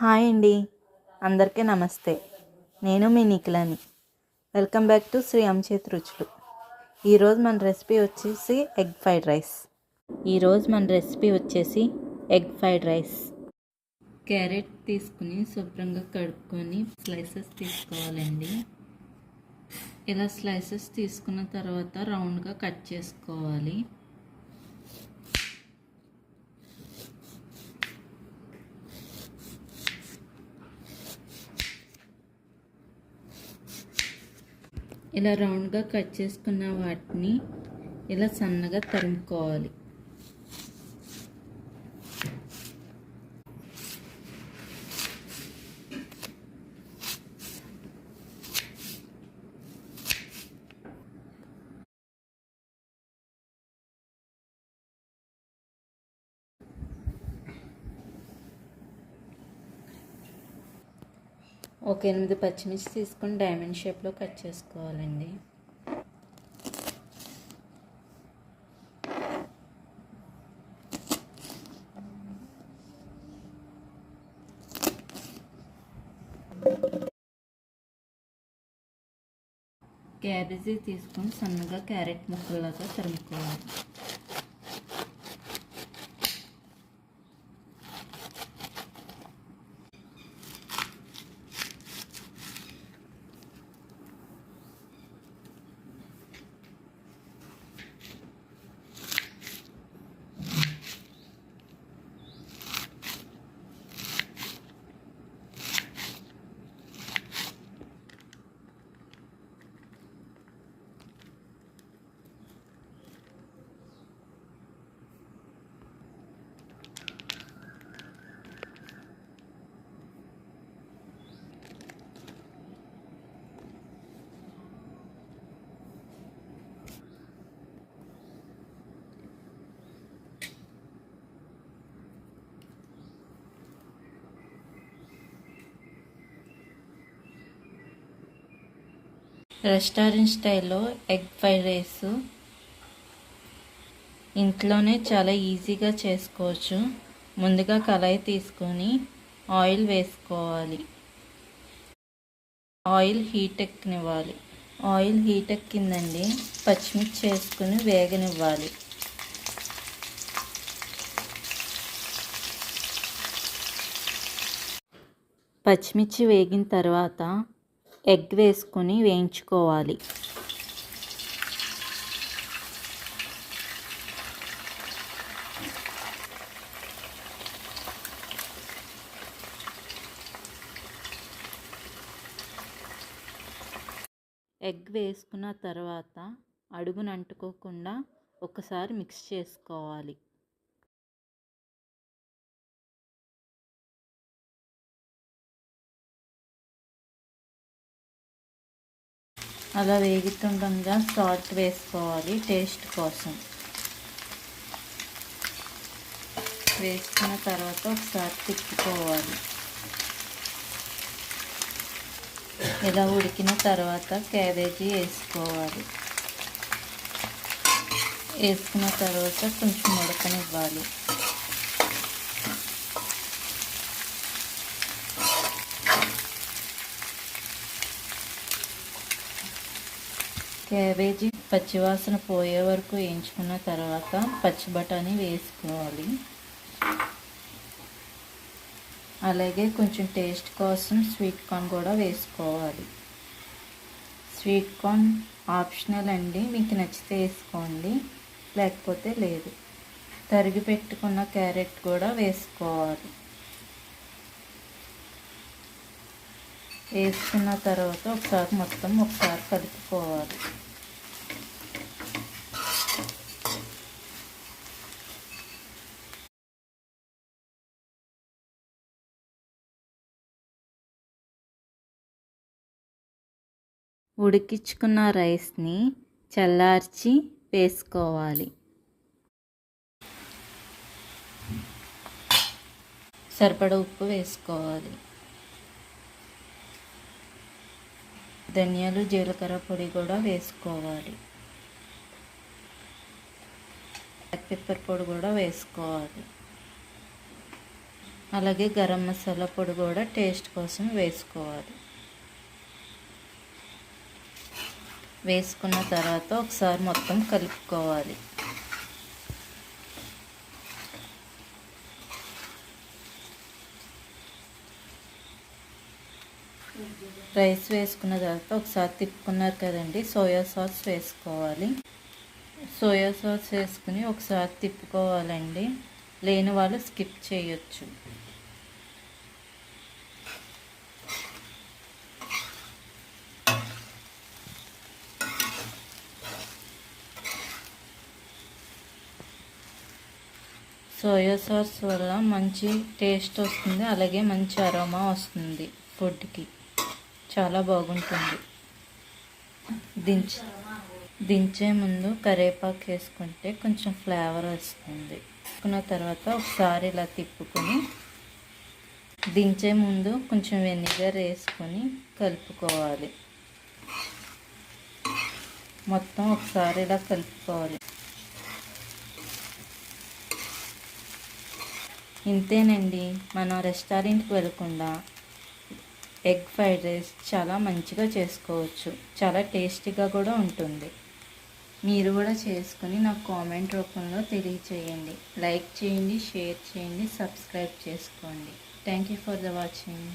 Hi అండి, అందరికీ నమస్తే. నేను మీ నిఖిలని. వెల్కమ్ బ్యాక్ టు శ్రీ చేతి రుచులు. ఈరోజు మన రెసిపీ వచ్చేసి ఎగ్ ఫ్రైడ్ రైస్. క్యారెట్ తీసుకుని శుభ్రంగా కడుక్కొని స్లైసెస్ తీసుకోవాలండి. ఇలా స్లైసెస్ తీసుకున్న తర్వాత రౌండ్గా కట్ చేసుకోవాలి. ఇలా రౌండ్గా కట్ చేసుకున్న వాటిని ఇలా సన్నగా తరుముకోవాలి. ఒక 8 పచ్చిమిర్చి తీసుకొని డైమండ్ షేప్లో కట్ చేసుకోవాలండి. క్యాబేజీ తీసుకొని సన్నగా క్యారెట్ ముక్కల్లాగా తరుముకోవాలి. రెస్టారెంట్ స్టైల్లో ఎగ్ ఫ్రైడ్ రైస్ ఇంట్లోనే చాలా ఈజీగా చేసుకోవచ్చు. ముందుగా కళాయి తీసుకొని ఆయిల్ వేసుకోవాలి. ఆయిల్ హీట్ ఎక్కనివ్వాలి. ఆయిల్ హీట్ ఎక్కిందండి, పచ్చిమిర్చి వేసుకుని వేగనివ్వాలి. పచ్చిమిర్చి వేగిన తర్వాత ఎగ్ వేసుకొని వేయించుకోవాలి. ఎగ్ వేసుకున్న తర్వాత అడుగున అంటుకోకుండా ఒకసారి మిక్స్ చేసుకోవాలి. అలా వేగుతుండగా సాల్ట్ వేసుకోవాలి టేస్ట్ కోసం. వేసుకున్న తర్వాత ఒకసారి తిప్పుకోవాలి. ఇలా ఉడికిన తర్వాత క్యాబేజీ వేసుకోవాలి. వేసుకున్న తర్వాత కొంచెం ఉడకనివ్వాలి. క్యాబేజీ పచ్చివాసన పోయే వరకు వేయించుకున్న తర్వాత పచ్చి బఠానీ వేసుకోవాలి. అలాగే కొంచెం టేస్ట్ కోసం స్వీట్ కార్న్ కూడా వేసుకోవాలి. స్వీట్ కార్న్ ఆప్షనల్ అండి, మీకు నచ్చితే వేసుకోండి, లేకపోతే లేదు. తరిగి పెట్టుకున్న క్యారెట్ కూడా వేసుకోవాలి. వేసుకున్న తర్వాత ఒకసారి కలుపుకోవాలి. ఉడికించుకున్న రైస్ని చల్లార్చి వేసుకోవాలి. సరిపడా ఉప్పు వేసుకోవాలి. ధనియాలు జీలకర్ర పొడి కూడా వేసుకోవాలి. బ్లాక్ పెప్పర్ పొడి కూడా వేసుకోవాలి. అలాగే గరం మసాలా పొడి కూడా టేస్ట్ కోసం వేసుకోవాలి. వేసుకున్న తర్వాత ఒకసారి మొత్తం కలుపుకోవాలి. రైస్ వేసుకున్న తర్వాత ఒకసారి తిప్పుకున్నారు కదండి, సోయా సాస్ వేసుకోవాలి. సోయా సాస్ వేసుకుని ఒకసారి తిప్పుకోవాలండి. లేని వాళ్ళు స్కిప్ చేయొచ్చు. సోయా సాస్ వల్ల మంచి టేస్ట్ వస్తుంది, అలాగే మంచి అరోమా వస్తుంది. ఫుడ్కి చాలా బాగుంటుంది. దించే ముందు కరివేపాకు వేసుకుంటే కొంచెం ఫ్లేవర్ వస్తుంది. వేసుకున్న తర్వాత ఒకసారి ఇలా తిప్పుకొని దించే ముందు కొంచెం వెనిగర్ వేసుకొని కలుపుకోవాలి. మొత్తం ఒకసారి ఇలా కలుపుకోవాలి. ఇంతేనండి, మనం రెస్టారెంట్కి వెళ్ళకుండా ఎగ్ ఫ్రైడ్ రైస్ చాలా మంచిగా చేసుకోవచ్చు. చాలా టేస్టీగా కూడా ఉంటుంది. మీరు కూడా చేసుకుని నాకు కామెంట్ రూపంలో తెలియచేయండి. లైక్ చేయండి, షేర్ చేయండి, సబ్స్క్రైబ్ చేసుకోండి. Thank you for the watching.